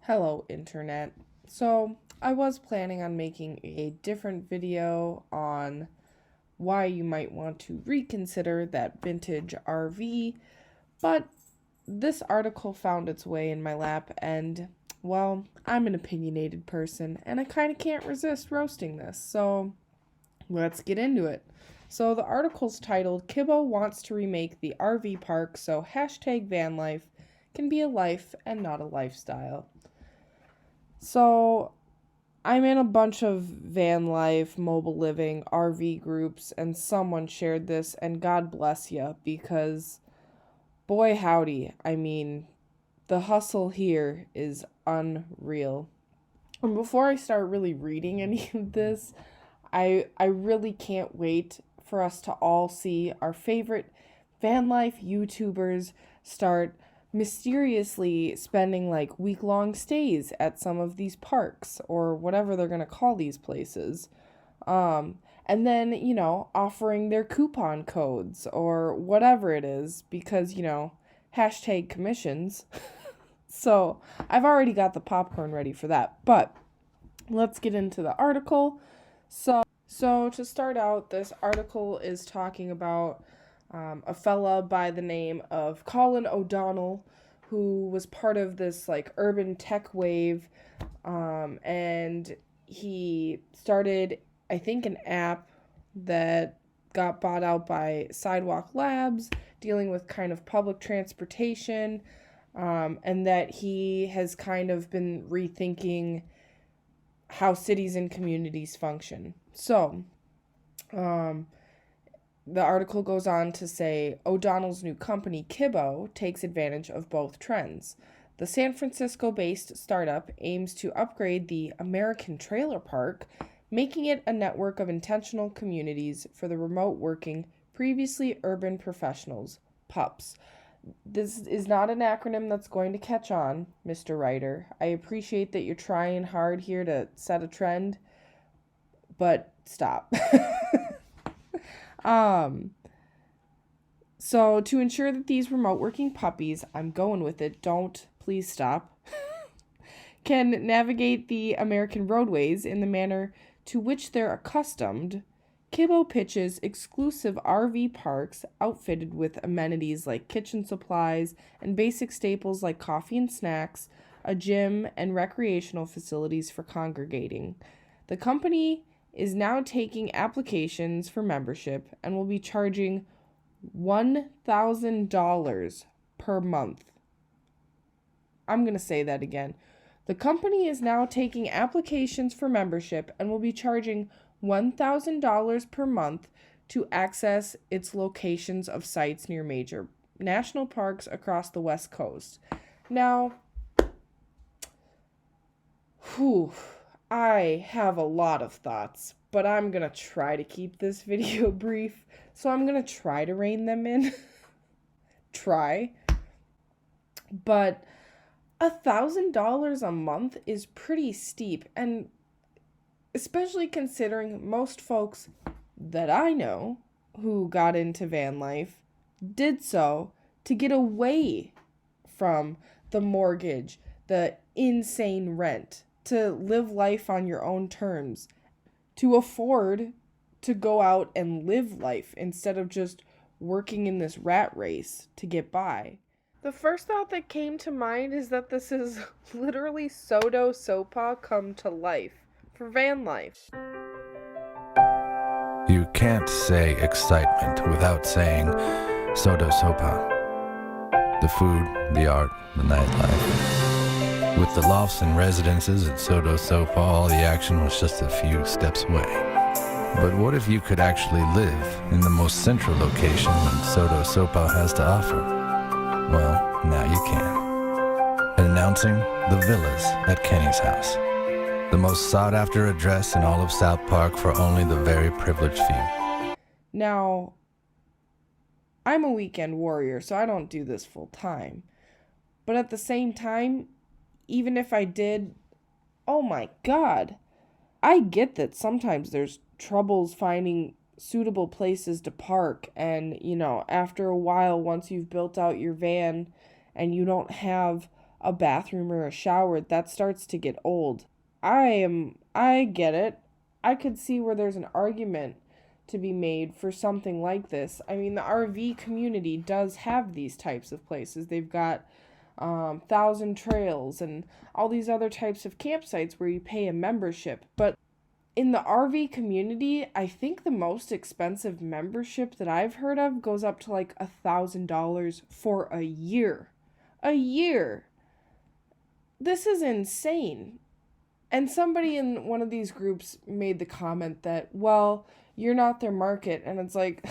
Hello, Internet. So, I was planning on making a different video on why you might want to reconsider that vintage RV, but this article found its way in my lap, and, well, I'm an opinionated person, and I kind of can't resist roasting this, so let's get into it. So, the article's titled, Kibbo Wants to Remake the RV Park so hashtag vanlife can be a life and not a lifestyle. So, I'm in a bunch of van life, mobile living, RV groups, and someone shared this, and God bless you, because boy howdy, the hustle here is unreal. And before I start really reading any of this, I really can't wait for us to all see our favorite van life YouTubers start mysteriously spending like week-long stays at some of these parks or whatever they're going to call these places. And then, offering their coupon codes or whatever it is because, hashtag commissions. So I've already got the popcorn ready for that, but let's get into the article. So to start out, this article is talking about a fella by the name of Colin O'Donnell, who was part of this like urban tech wave, and he started, I think, an app that got bought out by Sidewalk Labs, dealing with kind of public transportation, and that he has kind of been rethinking how cities and communities function. So, the article goes on to say O'Donnell's new company, Kibbo, takes advantage of both trends. The San Francisco-based startup aims to upgrade the American Trailer Park, making it a network of intentional communities for the remote working, previously urban professionals, PUPs. This is not an acronym that's going to catch on, Mr. Writer. I appreciate that you're trying hard here to set a trend, but stop. So to ensure that these remote working puppies, I'm going with it, don't please stop, can navigate the American roadways in the manner to which they're accustomed, Kibbo pitches exclusive RV parks outfitted with amenities like kitchen supplies and basic staples like coffee and snacks, a gym, and recreational facilities for congregating. The company is now taking applications for membership and will be charging $1,000 per month. I'm going to say that again. The company is now taking applications for membership and will be charging $1,000 per month to access its locations of sites near major national parks across the West Coast. Now, I have a lot of thoughts, but I'm going to try to keep this video brief, so I'm going to try to rein them in. But $1,000 a month is pretty steep, and especially considering most folks that I know who got into van life did so to get away from the mortgage, the insane rent, to live life on your own terms, to afford to go out and live life instead of just working in this rat race to get by. The first thought that came to mind is that this is literally Sodo Sopa come to life for van life. You can't say excitement without saying Sodo Sopa. The food, the art, the nightlife. With the lofts and residences at Sodo Sopa, all the action was just a few steps away. But what if you could actually live in the most central location that Sodo Sopa has to offer? Well, now you can. Announcing the Villas at Kenny's house. The most sought-after address in all of South Park for only the very privileged few. Now, I'm a weekend warrior, so I don't do this full time. But at the same time, even if I did, oh my God, I get that sometimes there's troubles finding suitable places to park, and after a while, once you've built out your van and you don't have a bathroom or a shower, that starts to get old. I get it. I could see where there's an argument to be made for something like this. I mean, the RV community does have these types of places. They've got Thousand Trails and all these other types of campsites where you pay a membership. But in the RV community, I think the most expensive membership that I've heard of goes up to like $1,000 for a year. A year. This is insane. And somebody in one of these groups made the comment that, well, you're not their market. And it's like,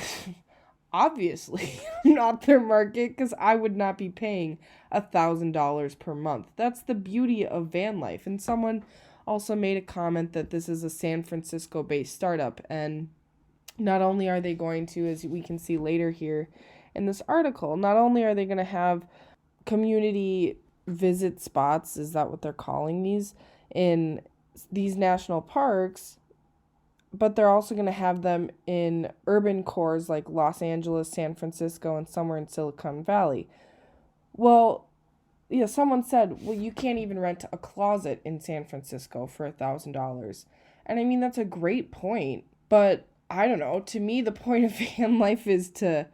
obviously, I'm not their market because I would not be paying $1,000 per month. That's the beauty of van life. And someone also made a comment that this is a San Francisco-based startup. And not only are they going to, as we can see later here in this article, not only are they going to have community visit spots, is that what they're calling these, in these national parks, but they're also going to have them in urban cores like Los Angeles, San Francisco, and somewhere in Silicon Valley. Well, yeah, someone said, well, you can't even rent a closet in San Francisco for $1,000. And I mean, that's a great point, but I don't know. To me, the point of van life is to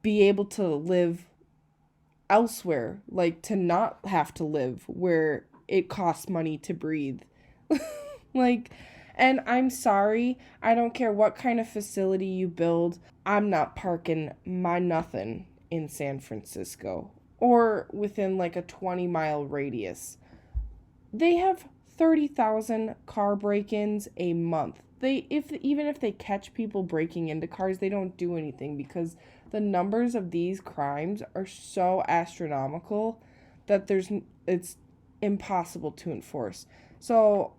be able to live elsewhere, like to not have to live where it costs money to breathe. Like, and I'm sorry, I don't care what kind of facility you build, I'm not parking my nothing in San Francisco or within like a 20-mile radius. They have 30,000 car break-ins a month. Even if they catch people breaking into cars, they don't do anything because the numbers of these crimes are so astronomical that it's impossible to enforce. So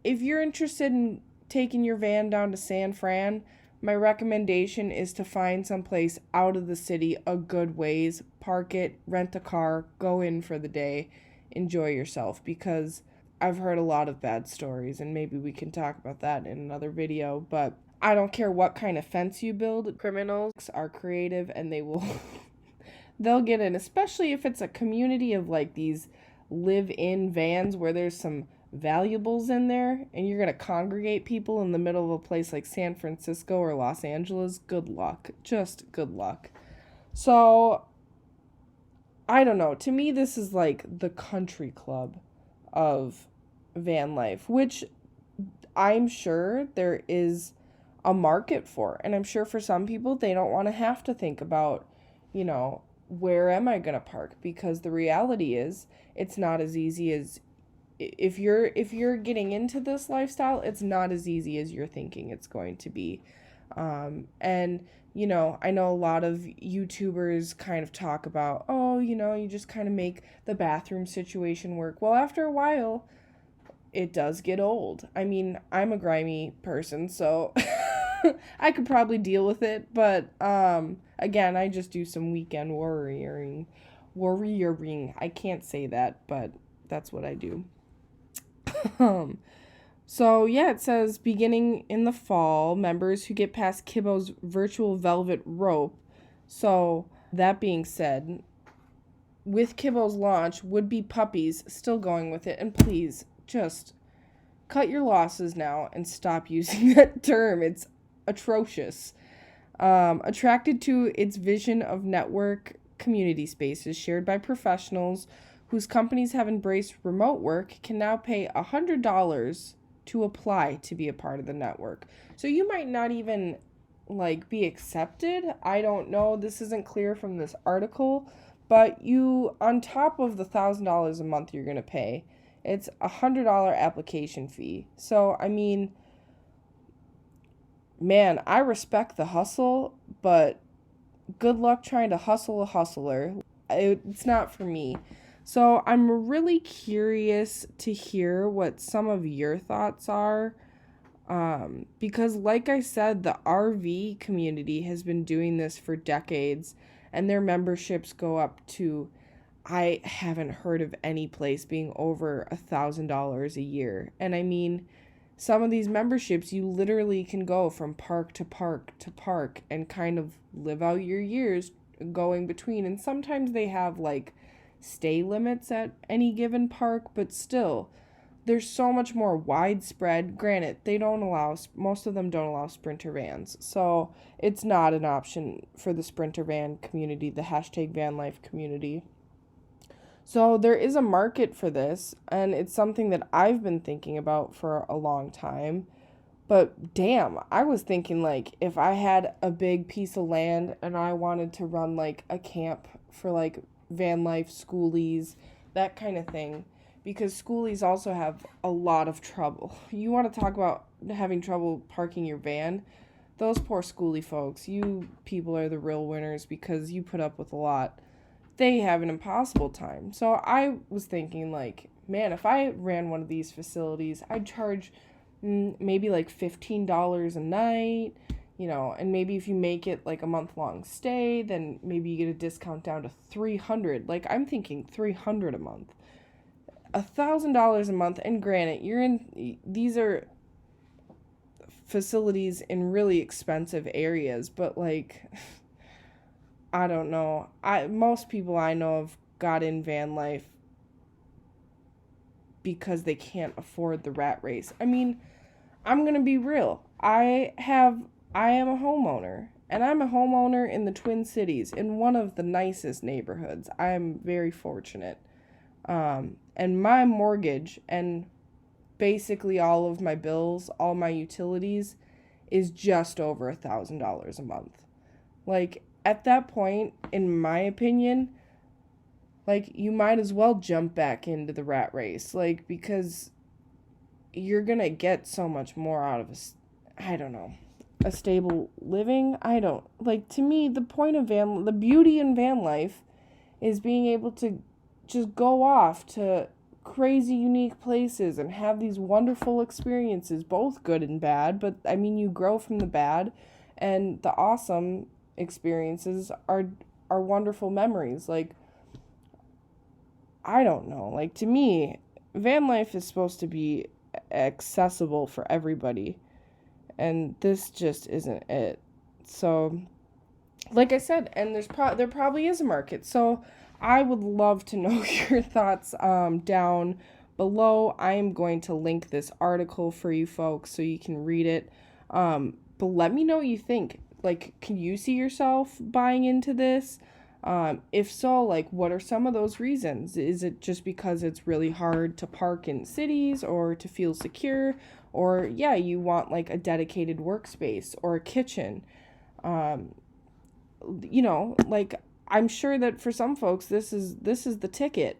if you're interested in taking your van down to San Fran, my recommendation is to find someplace out of the city a good ways, park it, rent a car, go in for the day, enjoy yourself, because I've heard a lot of bad stories, and maybe we can talk about that in another video, but I don't care what kind of fence you build, criminals are creative and they will they'll get in, especially if it's a community of like these live-in vans where there's some valuables in there and you're going to congregate people in the middle of a place like San Francisco or Los Angeles. Good luck. Just good luck. So, I don't know. To me, this is like the country club of van life, which I'm sure there is a market for. And I'm sure for some people, they don't want to have to think about, where am I going to park? Because the reality is it's not as easy as if you're getting into this lifestyle, it's not as easy as you're thinking it's going to be. And I know a lot of YouTubers kind of talk about, you just kind of make the bathroom situation work. Well, after a while, it does get old. I mean, I'm a grimy person, so I could probably deal with it, but again, I just do some weekend worrying. I can't say that, but that's what I do. So yeah, it says beginning in the fall, members who get past Kibbo's virtual velvet rope. So that being said, with Kibbo's launch, would-be puppies still going with it, and please just cut your losses now and stop using that term. It's atrocious. Attracted to its vision of network community spaces shared by professionals whose companies have embraced remote work, can now pay $100 to apply to be a part of the network. So you might not even be accepted. I don't know. This isn't clear from this article, but you, on top of the $1,000 a month you're going to pay, it's a $100 application fee. So, I mean, man, I respect the hustle, but good luck trying to hustle a hustler. It's not for me. So I'm really curious to hear what some of your thoughts are, because like I said, the RV community has been doing this for decades, and their memberships go up to, I haven't heard of any place being over $1,000 a year. And I mean, some of these memberships, you literally can go from park to park to park and kind of live out your years going between. And sometimes they have stay limits at any given park, but still, there's so much more widespread. Granted, most of them don't allow Sprinter vans, so it's not an option for the Sprinter van community, the hashtag vanlife community. So there is a market for this, and it's something that I've been thinking about for a long time. But damn, I was thinking like if I had a big piece of land and I wanted to run like a camp for like van life schoolies, that kind of thing, because schoolies also have a lot of trouble. You want to talk about having trouble parking your van? Those poor schoolie folks, you people are the real winners because you put up with a lot. They have an impossible time. So I was thinking like, man, if I ran one of these facilities, I'd charge maybe like $15 a night, and maybe if you make it like a month-long stay, then maybe you get a discount down to $300. Like, I'm thinking $300 a month. $1,000 a month, and granted, these are facilities in really expensive areas, but like, I don't know. Most people I know have got in van life because they can't afford the rat race. I mean, I'm going to be real. I am a homeowner, and I'm a homeowner in the Twin Cities in one of the nicest neighborhoods. I am very fortunate. And my mortgage and basically all of my bills, all my utilities is just over $1,000 a month. Like, at that point, in my opinion, like, you might as well jump back into the rat race, like, because you're gonna get so much more out of a stable living. To me, the point of the beauty in van life is being able to just go off to crazy unique places and have these wonderful experiences, both good and bad, but I mean, you grow from the bad, and the awesome experiences are wonderful memories. Like, I don't know, like, to me, van life is supposed to be accessible for everybody, and this just isn't it. So, like I said, and there probably is a market, so I would love to know your thoughts down below. I am going to link this article for you folks so you can read it, but let me know what you think. Like, can you see yourself buying into this? If so, like, what are some of those reasons? Is it just because it's really hard to park in cities or to feel secure? Or, yeah, you want, like, a dedicated workspace or a kitchen? Like, I'm sure that for some folks, this is the ticket.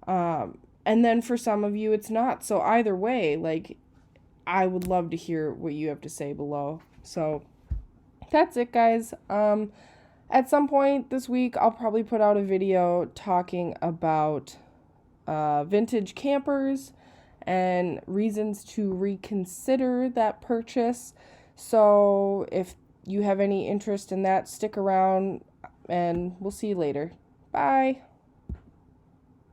And then for some of you, it's not. So either way, like, I would love to hear what you have to say below. So that's it, guys. At some point this week, I'll probably put out a video talking about vintage campers and reasons to reconsider that purchase. So if you have any interest in that, stick around, and we'll see you later. Bye.